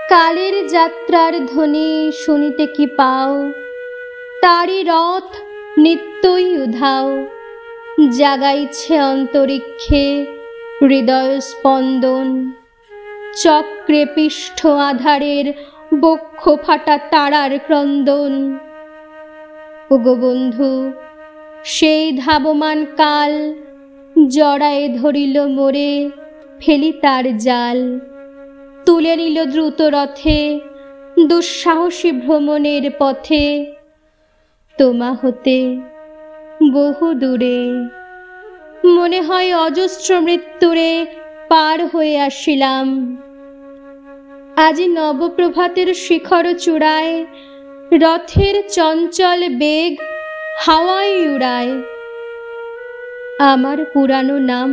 কালের যাত্রার ধ্বনি শুনিতে কি পাও, তারি রথ নিত্যই উধাও। জাগাইছে অন্তরিক্ষে হৃদয় স্পন্দন, চক্রে পৃষ্ঠ আধারের বক্ষ ফাটা তারার ক্রন্দন। ওগো বন্ধু, সেই ধাবমান কাল জড়ায়ে ধরিল মোরে, ফেলি তার জাল। তুলে নিল দ্রুত রথে দুঃসাহসী ভ্রমণের পথে, তোমা হতে বহু দূরে। মনে হয় অজস্র মৃত্যুরে পার হয়ে আসিলাম। আজি নবপ্রভাতের শিখর চূড়ায় রথের চঞ্চল বেগ হাওয়ায় উড়ায়। আমার পুরানো নাম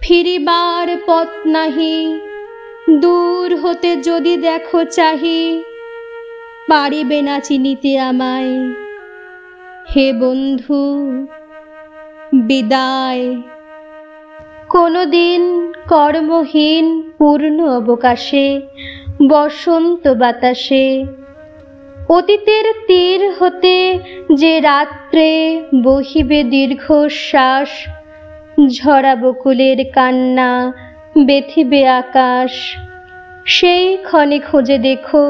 ফিরিবার পথ নাহি, দূর হতে যদি দেখো চাহি, পারিবে না চিনিতে আমায়। হে বন্ধু, বিদায়। কোনদিন কর্মহীন পূর্ণ অবকাশে বসন্ত বাতাসে, অতীতের তীর হতে যে রাত্রে বহিবে দীর্ঘশ্বাস, ঝরা বকুলের কান্না বেথিবে আকাশ। সেই ক্ষণে খুঁজে দেখো,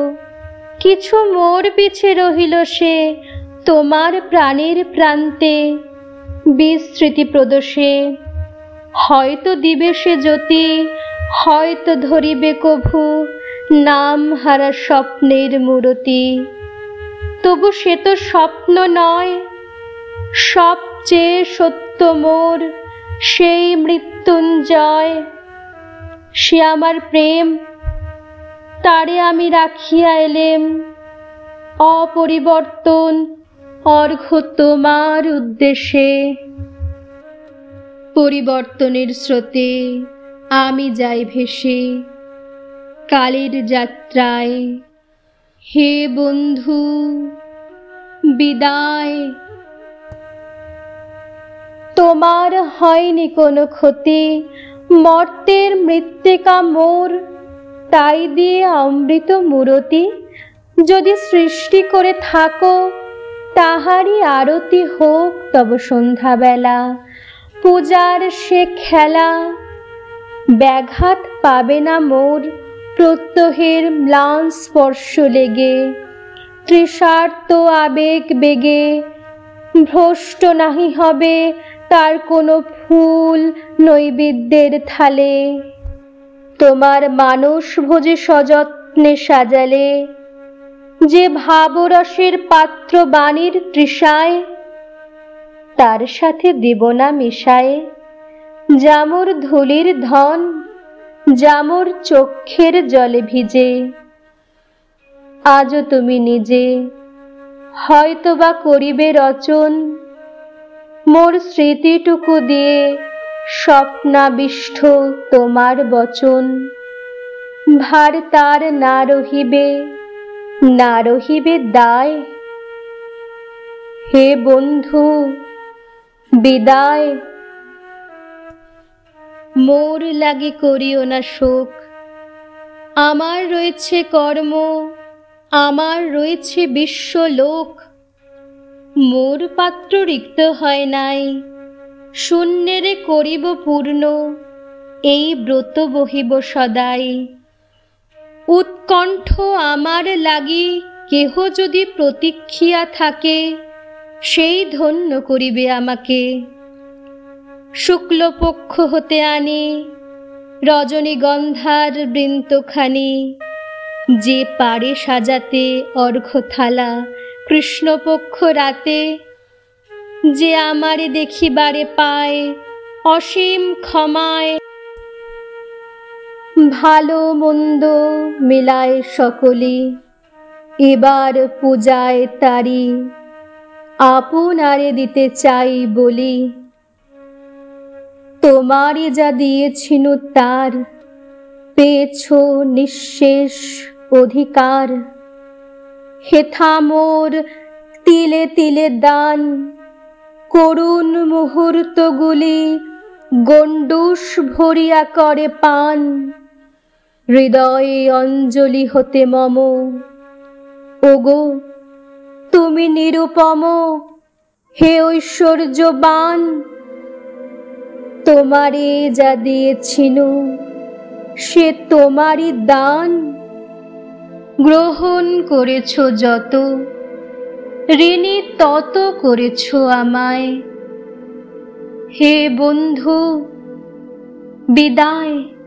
কিছু মোর পিছে রহিল সে তোমার প্রাণের প্রান্তে, বিস্মৃতি প্রদোষে। হয়তো দিবে সে জ্যোতি, হয়তো ধরিবে কভু নাম হারা স্বপ্নের মূরতি। তবু সে তো স্বপ্ন নয়, সবচেয়ে সত্য মোর সেই মৃত্যুঞ্জয়। সে আমার প্রেম, তারে আমি রাখিয়া এলেম অপরিবর্তন অর্ঘ্য তোমার উদ্দেশ্যে। পরিবর্তনের স্রোতে আমি যাই ভেসে কালের যাত্রায়। হে বন্ধু, বিদায়। তোমার হয়নি কোনো ক্ষতি, মর্তের মৃত্তিকা মোর, তাই দিয়ে অমৃত মূরতি যদি সৃষ্টি করে থাকো, তাহারই আরতি হোক তব সন্ধ্যাবেলা। পূজার সে খেলা ব্যাঘাত পাবে না মোর প্রত্যহের ম্লান স্পর্শ লেগে। তৃষার্ত আবেগ বেগে ভ্রষ্ট নাহি হবে তার কোনো ফুল নৈবেদ্যের থালে। তোমার মানস ভোজে সযত্নে সাজালে যে ভাবরসের পাত্র বাণীর তৃষায়, তার সাথে দেব না মিশায়ে জামর ধুলির ধন, জামর চক্ষের জলে ভিজে। আজও তুমি নিজে হয়তোবা করিবে রচন, মোর স্মৃতিটুকু দিয়ে স্বপ্নাবিষ্ট তোমার বচন। ভার তার না রহিবে, না রহিবে দায়। হে বন্ধু, বিদায়। মোর লাগি করিও না শোক, আমার রয়েছে কর্ম, আমার রয়েছে বিশ্বলোক। মোর পাত্র রিক্ত হয় নাই, শূন্যেরে করিব পূর্ণ, এই ব্রত বহিব সদাই। উৎকণ্ঠ আমার লাগি কেহ যদি প্রতীক্ষিয়া থাকে, সেই ধন্য করিবে আমাকে। শুক্লপক্ষ হতে আনি রজনীগন্ধার বৃন্তখানি, যে পারে সাজাতে অর্ঘ্য থালা কৃষ্ণপক্ষ রাতে। যে আমারে দেখিবারে পায় অসীম ক্ষমায়, ভালো মন্দ মেলায় সকলি, এবার পূজায় তারি আপনারে দিতে চাই বলি। তোমারে যা দিয়েছিনু তার পেয়েছ নিঃশেষ অধিকার। হেথা মোর তিলে তিলে দান, করুণ মুহূর্তগুলি গণ্ডূষ ভরিয়া করে পান। হৃদয়ে অঞ্জলি হতে মম। ওগো তুমি নিরুপম, হে ঐশ্বর্যবান, তোমারে যা দিয়েছিনু সে তোমারই দান। গ্রহণ করেছ যত, ঋণী তত করেছ আমায়। হে বন্ধু বিদায়।